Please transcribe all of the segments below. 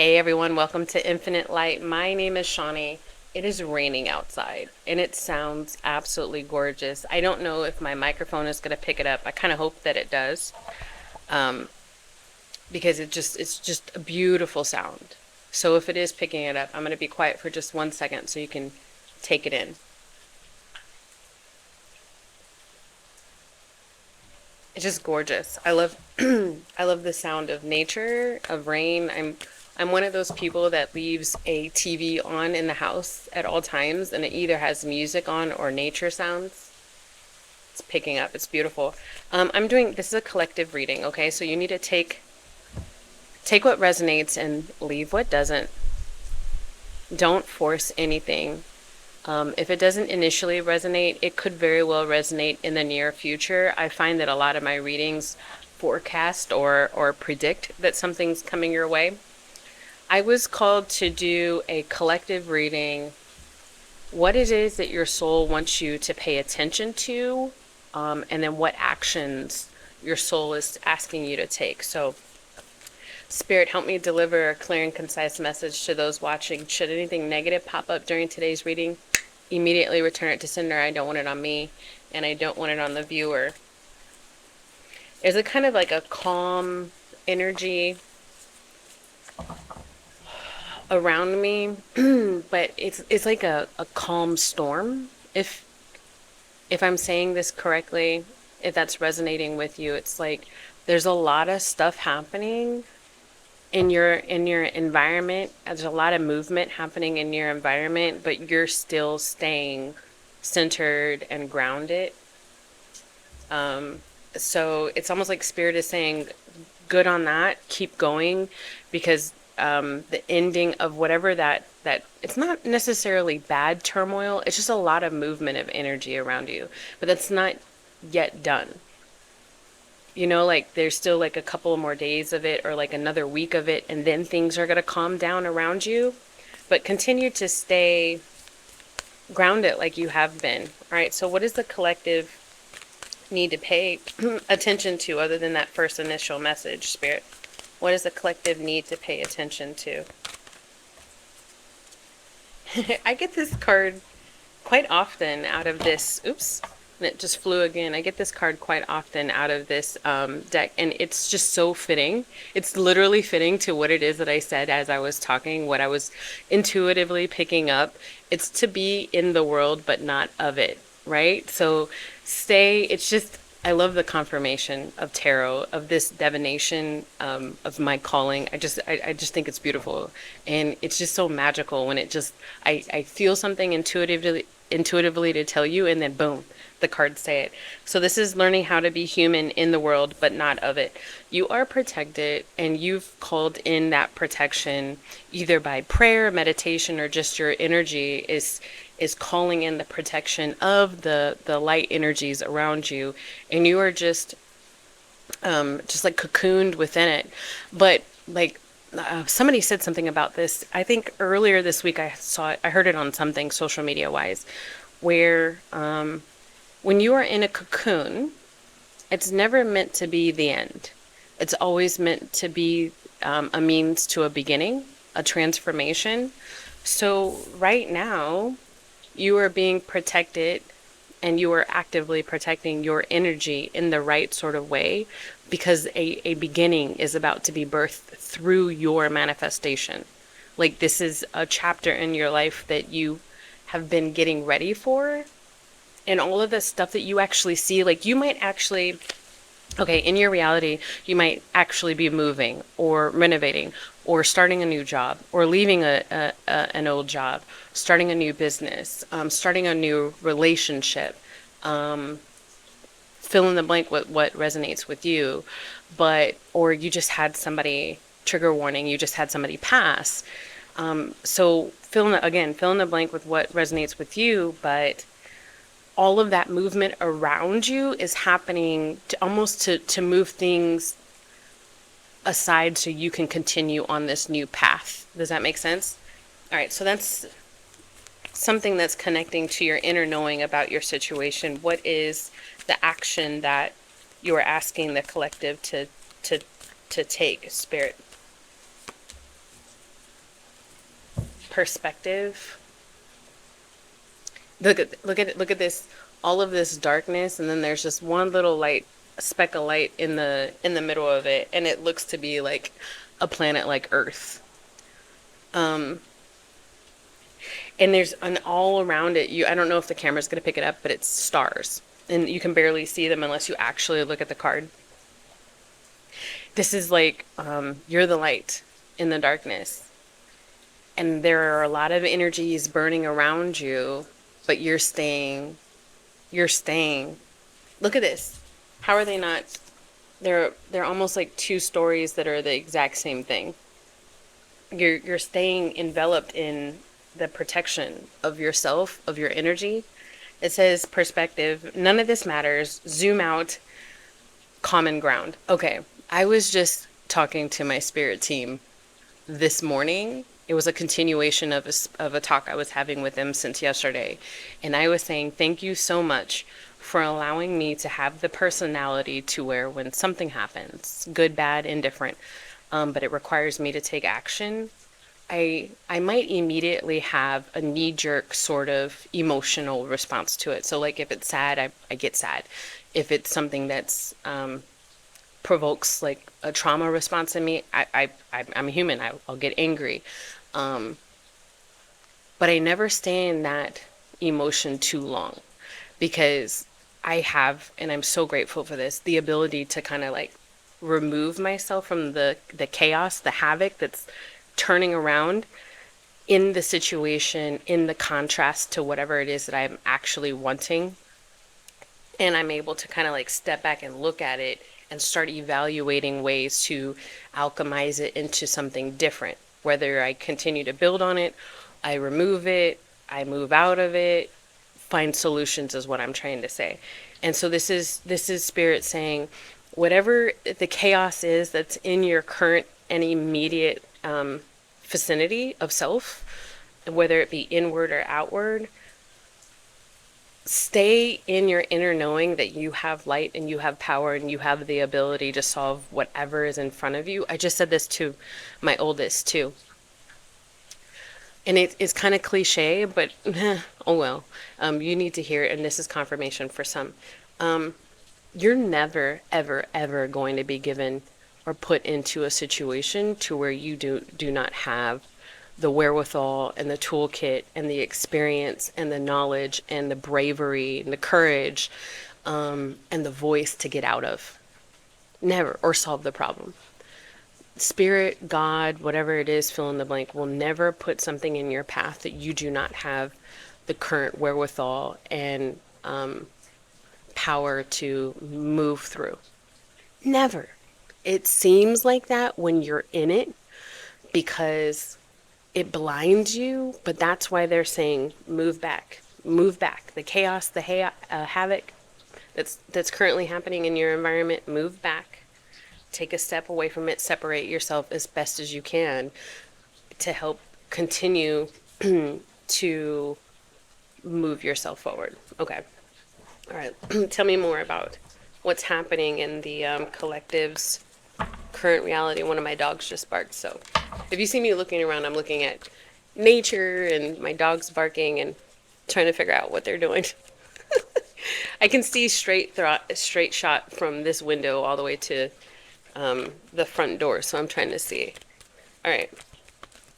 Hey everyone, welcome to Infinite Light. My name is Shawnee. It is raining outside and it sounds absolutely gorgeous. I don't know if my microphone is going to pick it up. I kind of hope that it does, um, because it's just a beautiful sound. So if it is picking it up, I'm going to be quiet for just 1 second so you can take it in. It's just gorgeous. I love I love the sound of nature, of rain. I'm one of those people that leaves a TV on in the house at all times and it either has music on or nature sounds. It's picking up. It's beautiful. I'm doing this is a collective reading, okay? So you need to take what resonates and leave what doesn't. Don't force anything. If it doesn't initially resonate, it could very well resonate in the near future. I find that a lot of my readings forecast or predict that something's coming your way. I was called to do a collective reading, what it is that your soul wants you to pay attention to, and then what actions your soul is asking you to take. So Spirit, help me deliver a clear and concise message to those watching. Should anything negative pop up during today's reading, immediately return it to sender. I don't want it on me, and I don't want it on the viewer. There's a kind of like a calm energy around me, but it's like a calm storm. If I'm saying this correctly, if that's resonating with you, it's like there's a lot of stuff happening in your environment. There's a lot of movement happening in your environment, but you're still staying centered and grounded. So it's almost like Spirit is saying, good on that, keep going, because the ending of whatever that it's not necessarily bad turmoil, it's just a lot of movement of energy around you, but that's not yet done. Like there's still like a couple more days of it or like another week of it, and then things are going to calm down around you. But continue to stay grounded like you have been. All right, so what does the collective need to pay attention to other than that first initial message, Spirit? What does the collective need to pay attention to? I get this card quite often out of this. Oops. And it just flew again. I get this card quite often out of this deck, and it's just so fitting. It's literally fitting to what it is that I said as I was talking, what I was intuitively picking up. It's to be in the world, but not of it, right? So it's just, I love the confirmation of tarot, of this divination, of my calling. I just think it's beautiful, and it's just so magical when I feel something intuitively to tell you, and then boom, the cards say it. So this is learning how to be human in the world, but not of it. You are protected, and you've called in that protection either by prayer, meditation, or just your energy is calling in the protection of the light energies around you, and you are just like cocooned within it. But like somebody said something about this. I think earlier this week I heard it on something social media wise, where when you are in a cocoon, it's never meant to be the end. It's always meant to be a means to a beginning, a transformation. So right now, you are being protected, and you are actively protecting your energy in the right sort of way, because a beginning is about to be birthed through your manifestation. Like this is a chapter in your life that you have been getting ready for, and all of the stuff that you actually see, like you might actually, okay, in your reality, you might actually be moving or renovating or starting a new job or leaving an old job, starting a new business, starting a new relationship, fill in the blank with what resonates with you. Or you just had somebody, trigger warning, you just had somebody pass. So fill in the blank with what resonates with you, but all of that movement around you is happening to move things aside so you can continue on this new path. Does that make sense? All right, so that's something that's connecting to your inner knowing about your situation. What is the action that you are asking the collective to take, Spirit? perspective. Look at this, all of this darkness, and then there's just one little light, speck of light in the middle of it, and it looks to be like a planet like Earth. Um, and there's an all around it. I don't know if the camera's gonna pick it up, but it's stars, and you can barely see them unless you actually look at the card. This is like you're the light in the darkness, and there are a lot of energies burning around you, but you're staying. You're staying. Look at this. How are they not? They're almost like two stories that are the exact same thing. You're staying enveloped in the protection of yourself, of your energy. It says perspective. None of this matters. Zoom out. Common ground. Okay, I was just talking to my spirit team this morning. It was a continuation of a talk I was having with them since yesterday. And I was saying, thank you so much for allowing me to have the personality to where when something happens, good, bad, indifferent, but it requires me to take action, I might immediately have a knee-jerk sort of emotional response to it. So like if it's sad, I get sad. If it's something that's provokes like a trauma response in me, I'm a human. I'll get angry. Um, but I never stay in that emotion too long because I have, and I'm so grateful for this, the ability to kind of like remove myself from the chaos, the havoc that's turning around in the situation, in the contrast to whatever it is that I'm actually wanting. And I'm able to kind of like step back and look at it and start evaluating ways to alchemize it into something different. Whether I continue to build on it, I remove it, I move out of it, find solutions is what I'm trying to say. And so this is spirit saying, whatever the chaos is that's in your current and immediate vicinity of self, whether it be inward or outward, stay in your inner knowing that you have light and you have power and you have the ability to solve whatever is in front of you. I just said this to my oldest too. And it's kind of cliche, but oh well. You need to hear it, and this is confirmation for some. You're never, ever, ever going to be given or put into a situation to where you do not have the wherewithal and the toolkit and the experience and the knowledge and the bravery and the courage and the voice to get out of. Never, or solve the problem. Spirit, God, whatever it is, fill in the blank, will never put something in your path that you do not have the current wherewithal and power to move through. Never. It seems like that when you're in it because it blinds you, but that's why they're saying move back, move back. The chaos, the havoc that's currently happening in your environment, move back. Take a step away from it, separate yourself as best as you can to help continue to move yourself forward. Okay. All right. Tell me more about what's happening in the collective's current reality. One of my dogs just barked. So if you see me looking around, I'm looking at nature and my dog's barking and trying to figure out what they're doing. I can see straight shot from this window all the way to the front door, so I'm trying to see. All right,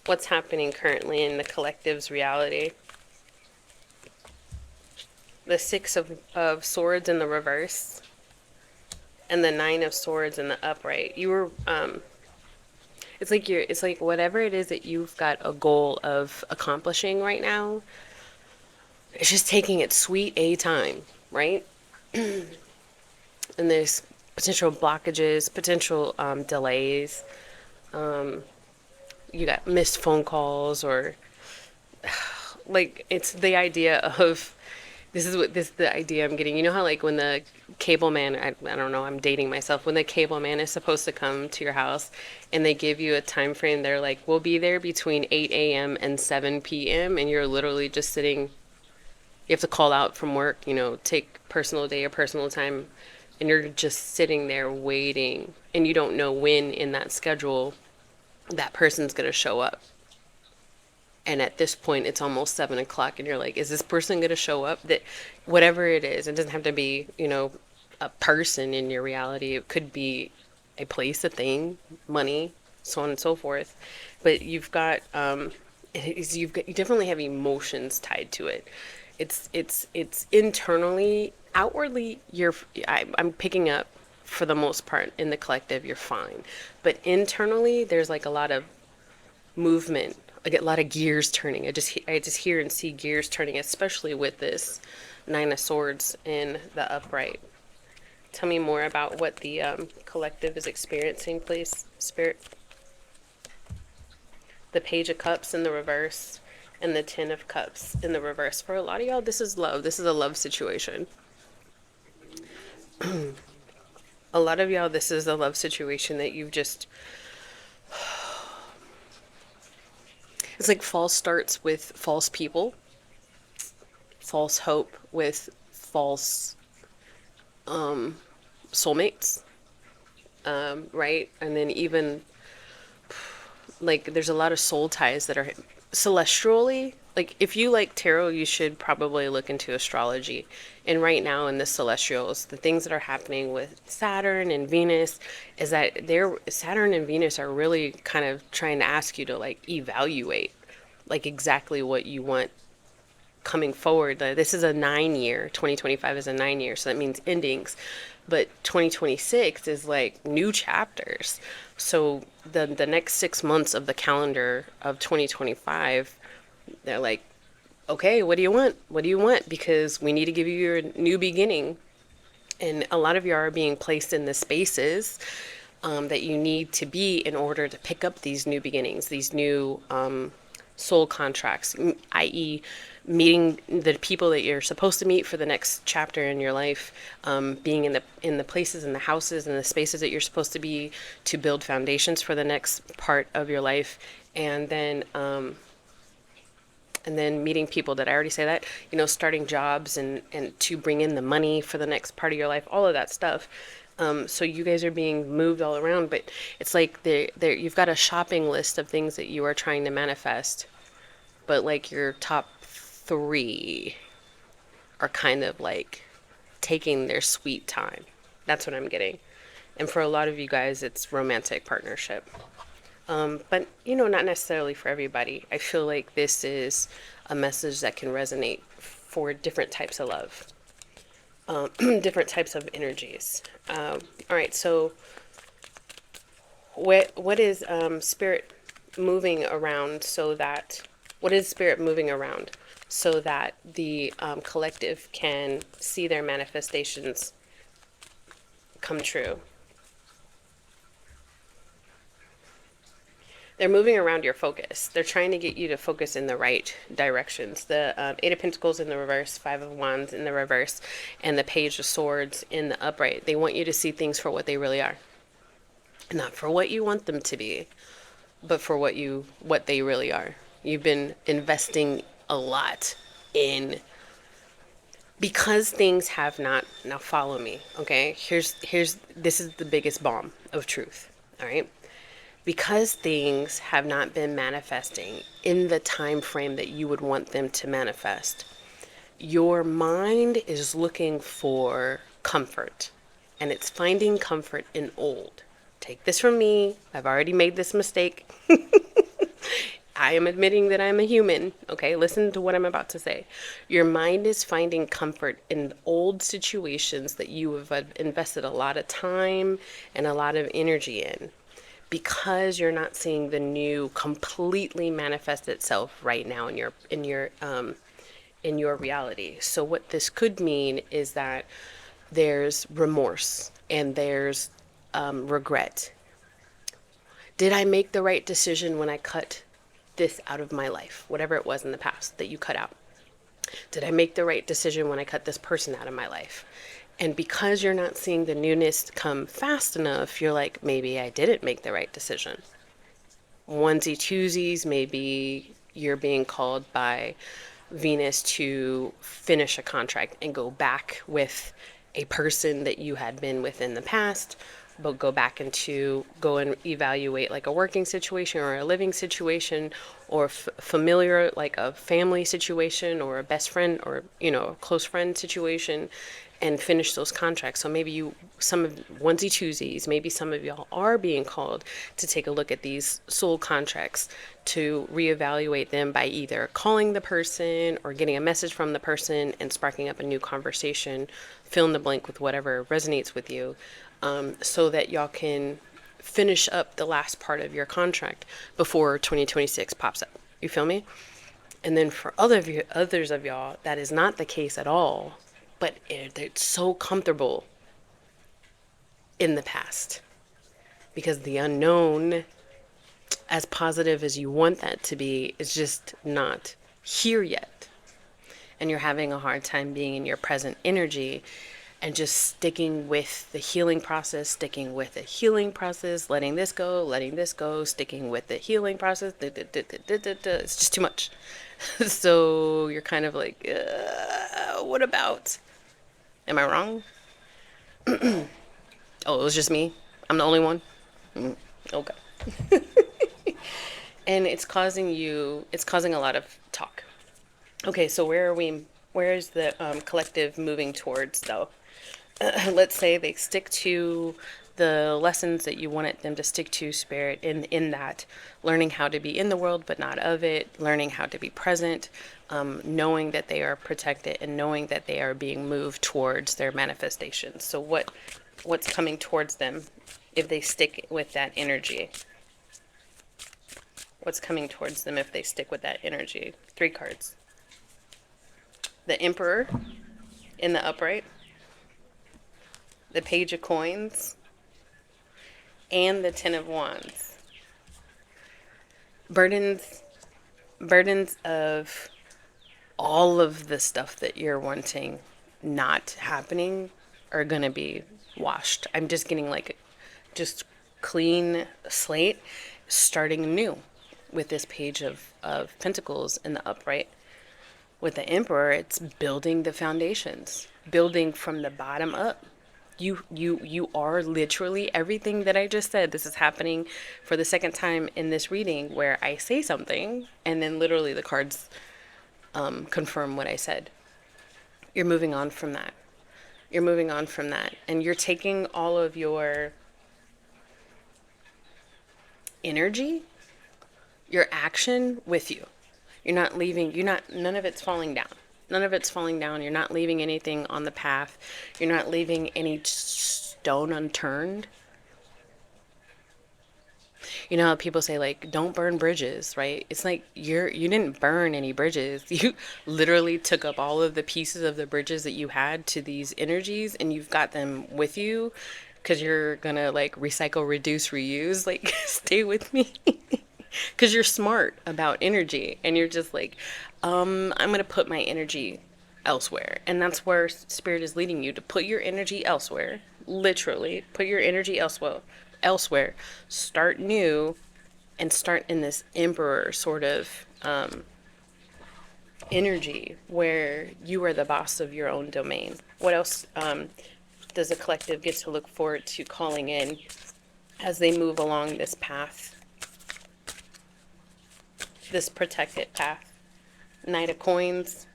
what's happening currently in the collective's reality? The Six of Swords in the reverse, and the Nine of Swords in the upright. You were, it's like whatever it is that you've got a goal of accomplishing right now, it's just taking its sweet A time, right? And there's potential blockages, potential delays. You got missed phone calls, or like it's the idea of this is the idea I'm getting. You know how like when the cable man, I don't know, I'm dating myself. When the cable man is supposed to come to your house and they give you a time frame, they're like, we'll be there between 8 a.m. and 7 p.m. and you're literally just sitting. You have to call out from work, take personal day or personal time, and you're just sitting there waiting, and you don't know when in that schedule that person's going to show up. And at this point, it's almost 7 o'clock, and you're like, is this person going to show up? That whatever it is, it doesn't have to be, a person in your reality. It could be a place, a thing, money, so on and so forth. But you definitely have emotions tied to it. It's internally, outwardly, I'm picking up for the most part in the collective, you're fine. But internally, there's like a lot of movement. I get a lot of gears turning. I just hear and see gears turning, especially with this Nine of Swords in the upright. Tell me more about what the collective is experiencing, please, Spirit. The Page of Cups in the reverse and the Ten of Cups in the reverse. For a lot of y'all, this is love. This is a love situation. A lot of y'all, this is a love situation that you've just. It's like false starts with false people, false hope with false soulmates, right? And then even like there's a lot of soul ties that are celestially. Like if you like tarot, you should probably look into astrology. And right now in the celestials, the things that are happening with Saturn and Venus is that Saturn and Venus are really kind of trying to ask you to like evaluate like exactly what you want coming forward. This is a 9 year, 2025 is a 9 year, so that means endings. But 2026 is like new chapters. So the next 6 months of the calendar of 2025, they're like, okay, what do you want? What do you want? Because we need to give you your new beginning. And a lot of you are being placed in the spaces that you need to be in order to pick up these new beginnings, these new soul contracts, i.e., meeting the people that you're supposed to meet for the next chapter in your life, being in the places, in the houses, and the spaces that you're supposed to be to build foundations for the next part of your life, and then meeting people. Did I already say that? Starting jobs and to bring in the money for the next part of your life, all of that stuff. So you guys are being moved all around, but it's like you've got a shopping list of things that you are trying to manifest, but like your top three are kind of like taking their sweet time. That's what I'm getting. And for a lot of you guys, it's romantic partnership. But, not necessarily for everybody. I feel like this is a message that can resonate for different types of love, different types of energies. All right, so what is spirit moving around so that, what is spirit moving around so that the collective can see their manifestations come true? They're moving around your focus. They're trying to get you to focus in the right directions. The Eight of Pentacles in the reverse, Five of Wands in the reverse, and the Page of Swords in the upright. They want you to see things for what they really are. Not for what you want them to be, but for what they really are. You've been investing a lot in, because things have not, now follow me, okay? This is the biggest bomb of truth, all right? Because things have not been manifesting in the time frame that you would want them to manifest, your mind is looking for comfort, and it's finding comfort in old. Take this from me. I've already made this mistake. I am admitting that I'm a human. Okay, listen to what I'm about to say. Your mind is finding comfort in old situations that you have invested a lot of time and a lot of energy in, because you're not seeing the new completely manifest itself right now in your reality. So what this could mean is that there's remorse and there's regret. Did I make the right decision when I cut this out of my life? Whatever it was in the past that you cut out. Did I make the right decision when I cut this person out of my life? And because you're not seeing the newness come fast enough, you're like, maybe I didn't make the right decision. Onesie twosies, maybe you're being called by Venus to finish a contract and go back with a person that you had been with in the past. but go and evaluate like a working situation or a living situation or familiar, like a family situation or a best friend or, a close friend situation, and finish those contracts. So maybe some of onesie twosies, maybe some of y'all are being called to take a look at these soul contracts, to reevaluate them by either calling the person or getting a message from the person and sparking up a new conversation, fill in the blank with whatever resonates with you, so that y'all can finish up the last part of your contract before 2026 pops up. You feel me? And then for others of y'all, that is not the case at all, but it's so comfortable in the past because the unknown, as positive as you want that to be, is just not here yet. And you're having a hard time being in your present energy and just sticking with the healing process, letting this go, sticking with the healing process. It's just too much. So you're kind of like, what about? Am I wrong? Oh, it was just me? I'm the only one? Okay. And it's causing a lot of talk. Okay, so where is the collective moving towards, though? Let's say they stick to the lessons that you wanted them to stick to, Spirit, in that learning how to be in the world but not of it, learning how to be present, knowing that they are protected and knowing that they are being moved towards their manifestations. So what's coming towards them if they stick with that energy? What's coming towards them if they stick with that energy? 3 cards. The Emperor in the upright, the Page of Coins, and the Ten of Wands. Burdens of all of the stuff that you're wanting not happening are gonna be washed. I'm just getting like just clean slate, starting new with this Page of Pentacles in the upright. With the Emperor, it's building the foundations, building from the bottom up. You are literally everything that I just said. This is happening for the second time in this reading where I say something and then literally the cards confirm what I said. You're moving on from that. And you're taking all of your energy, your action with you. None of it's falling down. You're not leaving anything on the path. You're not leaving any stone unturned. You know how people say, like, don't burn bridges, right? It's like you didn't burn any bridges. You literally took up all of the pieces of the bridges that you had to these energies and you've got them with you because you're gonna like recycle, reduce, reuse. Like, stay with me. Because you're smart about energy and you're just like, I'm going to put my energy elsewhere. And that's where Spirit is leading you, to put your energy elsewhere. Literally, put your energy elsewhere. Start new and start in this Emperor sort of energy where you are the boss of your own domain. What else does a collective get to look forward to calling in as they move along this path? This protected path. Knight of Coins,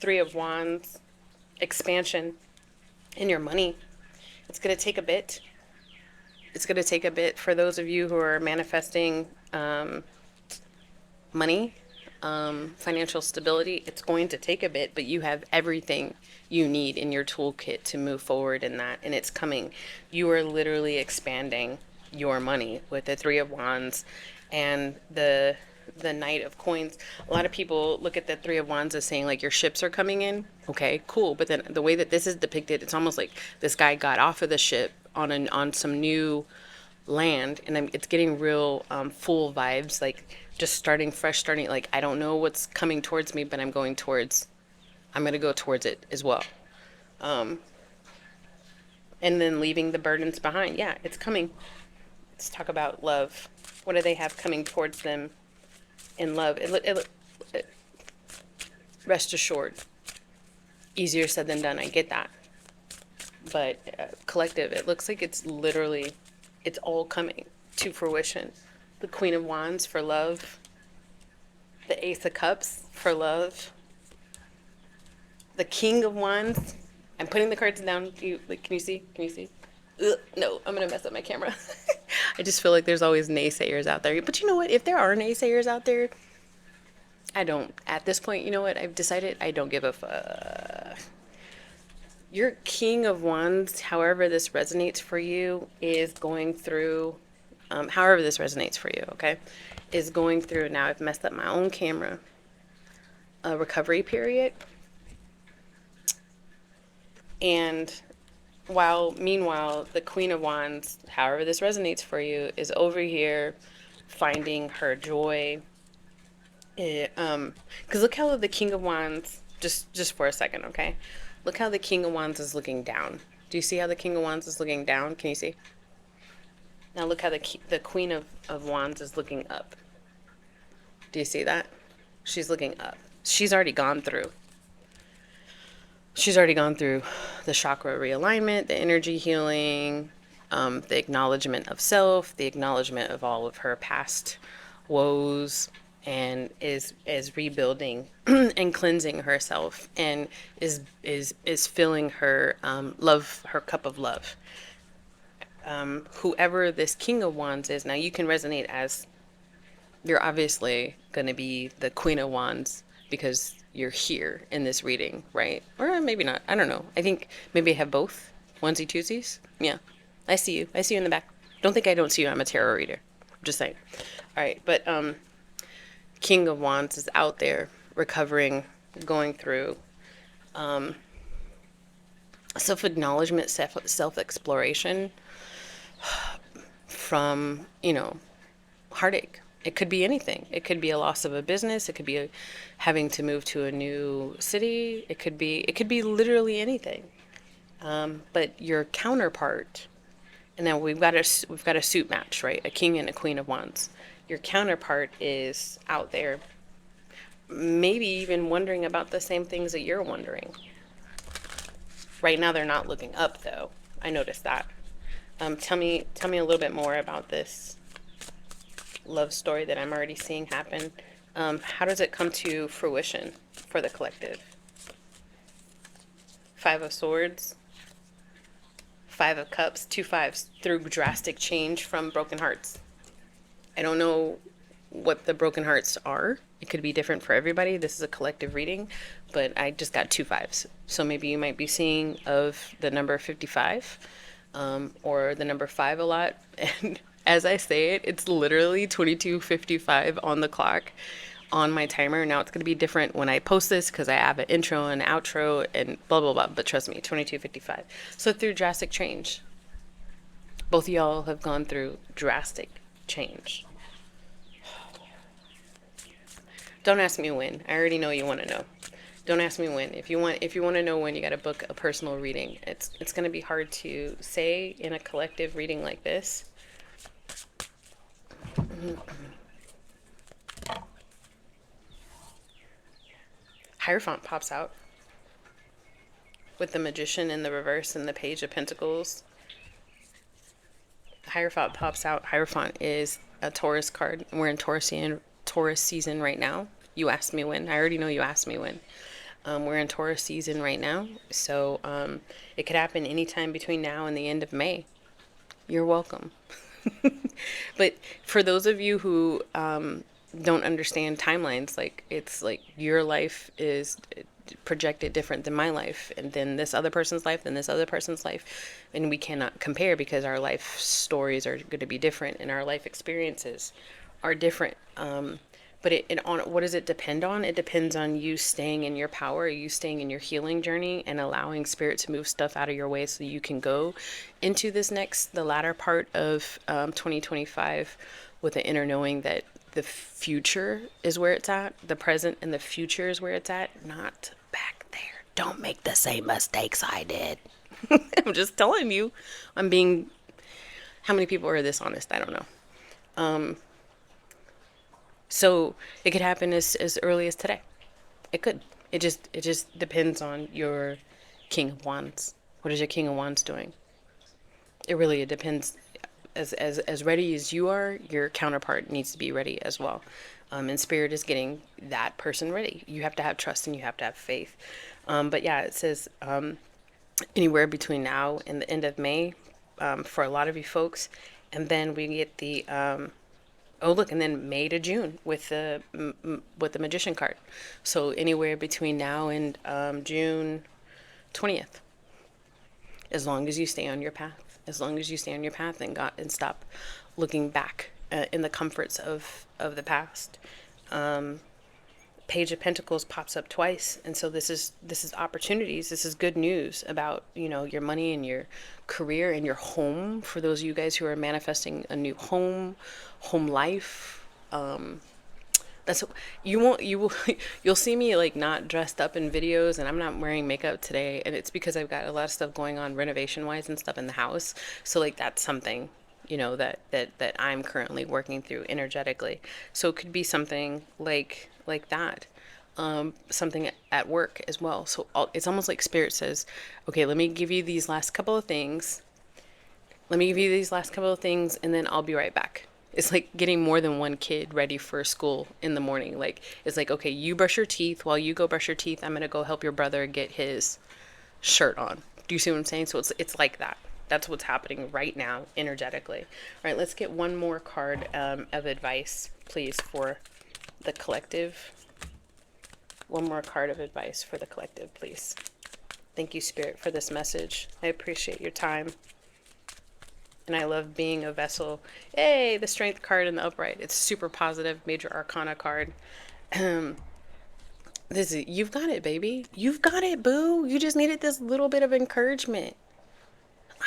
3 of Wands, expansion in your money. It's going to take a bit. For those of you who are manifesting money, financial stability. It's going to take a bit, but you have everything you need in your toolkit to move forward in that, and it's coming. You are literally expanding your money with the 3 of Wands and the Knight of Coins. A lot of people look at the 3 of Wands as saying like your ships are coming in. Okay, cool. But then the way that this is depicted, it's almost like this guy got off of the ship on some new land, and it's getting real full vibes, like just starting fresh, like I don't know what's coming towards me, but I'm going to go towards it as well. And then leaving the burdens behind. Yeah, it's coming. Let's talk about love. What do they have coming towards them in love? Rest assured. Easier said than done. I get that. but collective, it looks like it's all coming to fruition. The Queen of Wands for love, the Ace of Cups for love, the King of Wands. I'm putting the cards down. Can you see? Can you see? Ugh, no, I'm gonna mess up my camera. I just feel like there's always naysayers out there. But you know what? If there are naysayers out there, I don't. At this point, you know what? I've decided I don't give a fuck. Your King of Wands, however this resonates for you, is going through, however this resonates for you, okay, is going through, now I've messed up my own camera, a recovery period. And meanwhile, the Queen of Wands, however this resonates for you, is over here finding her joy. Because look how the King of Wands, just for a second, okay? Look how the King of Wands is looking down. Do you see how the King of Wands is looking down? Can you see? Now look how the Queen of Wands is looking up. Do you see that? She's looking up. She's already gone through. She's already gone through the chakra realignment, the energy healing, the acknowledgement of self, the acknowledgement of all of her past woes, and is rebuilding and cleansing herself, and is filling her love, her cup of love. Whoever this King of Wands is, now you can resonate as, you're obviously going to be the Queen of Wands because you're here in this reading, right? Or maybe not. I don't know. I think maybe I have both. Onesie twosies. Yeah. I see you. I see you in the back. Don't think I don't see you. I'm a tarot reader. Just saying. All right. But King of Wands is out there recovering, going through self-acknowledgement, self-exploration from, heartache. It could be anything. It could be a loss of a business. It could be having to move to a new city. It could be literally anything. But your counterpart, and now we've got a suit match, right? A King and a Queen of Wands. Your counterpart is out there, maybe even wondering about the same things that you're wondering. Right now, they're not looking up, though. I noticed that. Tell me a little bit more about this love story that I'm already seeing happen. How does it come to fruition for the collective? Five of Swords, Five of Cups, 2 5s, through drastic change from broken hearts. I don't know what the broken hearts are. It could be different for everybody. This is a collective reading, but I just got 2 5s. So maybe you might be seeing of the number 55, or the number 5 a lot. And as I say it, it's literally 22:55 on the clock on my timer. Now it's going to be different when I post this because I have an intro and outro and blah, blah, blah. But trust me, 22:55. So through drastic change. Both of y'all have gone through drastic change. Don't ask me when. I already know you want to know. Don't ask me when. If you want to know when, you got to book a personal reading. It's going to be hard to say in a collective reading like this. Hierophant pops out with the Magician in the reverse and the Page of Pentacles. Hierophant pops out. Hierophant is a Taurus card. We're in Taurus season right now. You asked me when. I already know you asked me when. We're in Taurus season right now. So it could happen anytime between now and the end of May. You're welcome. But for those of you who don't understand timelines, like, it's like your life is projected different than my life, and then this other person's life, then this other person's life, and we cannot compare because our life stories are going to be different and our life experiences are different. But what does it depend on? It depends on you staying in your power, you staying in your healing journey, and allowing spirit to move stuff out of your way so you can go into the latter part of 2025 with the inner knowing that the future is where it's at, the present and the future is where it's at, not back there. Don't make the same mistakes I did. I'm just telling you. How many people are this honest? I don't know. So it could happen as early as today. It could. It just depends on your King of Wands, What is your King of Wands doing? It depends. As ready as you are, your counterpart needs to be ready as well. And spirit is getting that person ready. You have to have trust and you have to have faith. But yeah, it says anywhere between now and the end of May, for a lot of you folks, and then we get the oh look, and then May to June with the Magician card. So anywhere between now and June 20th, as long as you stay on your path, as long as you stay on your path and got and stop looking back in the comforts of the past. Page of Pentacles pops up twice, and so this is opportunities. This is good news about, you know, your money and your career and your home. For those of you guys who are manifesting a new home life, that's you won't you will you'll see me like not dressed up in videos, and I'm not wearing makeup today, and it's because I've got a lot of stuff going on renovation wise and stuff in the house. So like that's something, you know, that I'm currently working through energetically. So it could be something like that. Something at work as well. So it's almost like spirit says, okay, let me give you these last couple of things. Let me give you these last couple of things, and then I'll be right back. It's like getting more than one kid ready for school in the morning. Like, it's like, okay, you brush your teeth. While you go brush your teeth, I'm going to go help your brother get his shirt on. Do you see what I'm saying? So it's like that. That's what's happening right now energetically. All right, let's get one more card of advice, please, for the collective. One more card of advice for the collective, please. Thank you, Spirit, for this message. I appreciate your time. And I love being a vessel. Hey, the Strength card in the upright. It's super positive, major arcana card. You've got it, baby. You've got it, boo. You just needed this little bit of encouragement.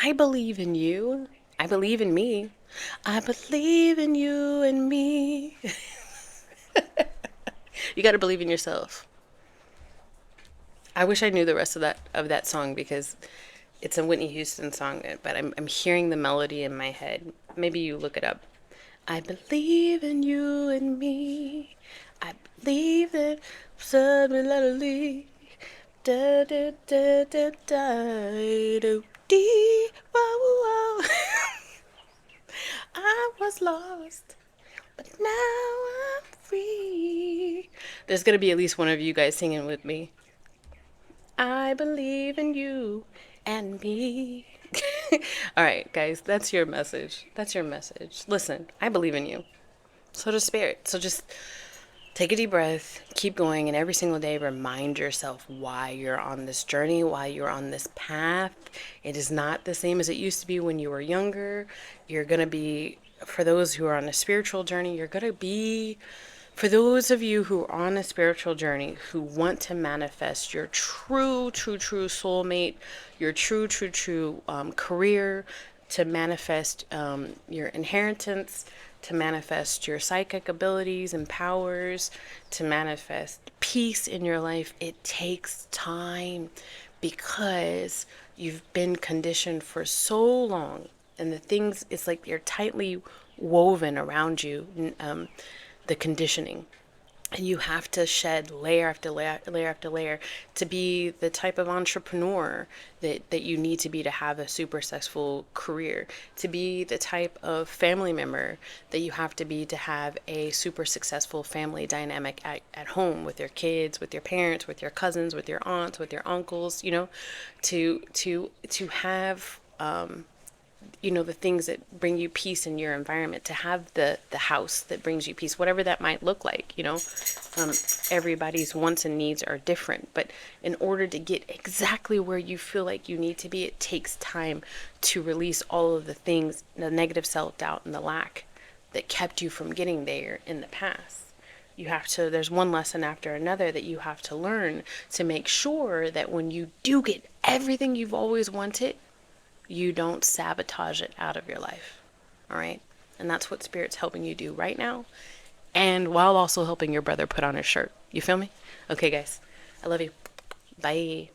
I believe in you. I believe in me. I believe in you and me. You got to believe in yourself. I wish I knew the rest of that song, because it's a Whitney Houston song, but I'm hearing the melody in my head. Maybe you look it up. I believe in you and me. I believe that suddenly da da da da da do dee whoa whoa. I was lost, but now I'm free. There's gonna be at least one of you guys singing with me. I believe in you and me. All right, guys, that's your message. That's your message. Listen, I believe in you. So does Spirit. So just take a deep breath, keep going, and every single day remind yourself why you're on this journey, why you're on this path. It is not the same as it used to be when you were younger. You're going to be, for those who are on a spiritual journey, you're going to be, for those of you who are on a spiritual journey, who want to manifest your true soulmate, your true career, to manifest your inheritance, to manifest your psychic abilities and powers, to manifest peace in your life, it takes time, because you've been conditioned for so long, and the things, it's like they're tightly woven around you, the conditioning. And you have to shed layer after layer to be the type of entrepreneur that you need to be to have a super successful career, to be the type of family member that you have to be to have a super successful family dynamic at home, with your kids, with your parents, with your cousins, with your aunts, with your uncles, you know, to have you know, the things that bring you peace in your environment, to have the house that brings you peace, whatever that might look like, you know. Everybody's wants and needs are different, but in order to get exactly where you feel like you need to be, it takes time to release all of the things, the negative self-doubt and the lack that kept you from getting there in the past. You have to, there's one lesson after another that you have to learn to make sure that when you do get everything you've always wanted, you don't sabotage it out of your life. All right? And that's what Spirit's helping you do right now, and while also helping your brother put on his shirt. You feel me? Okay, guys. I love you. Bye.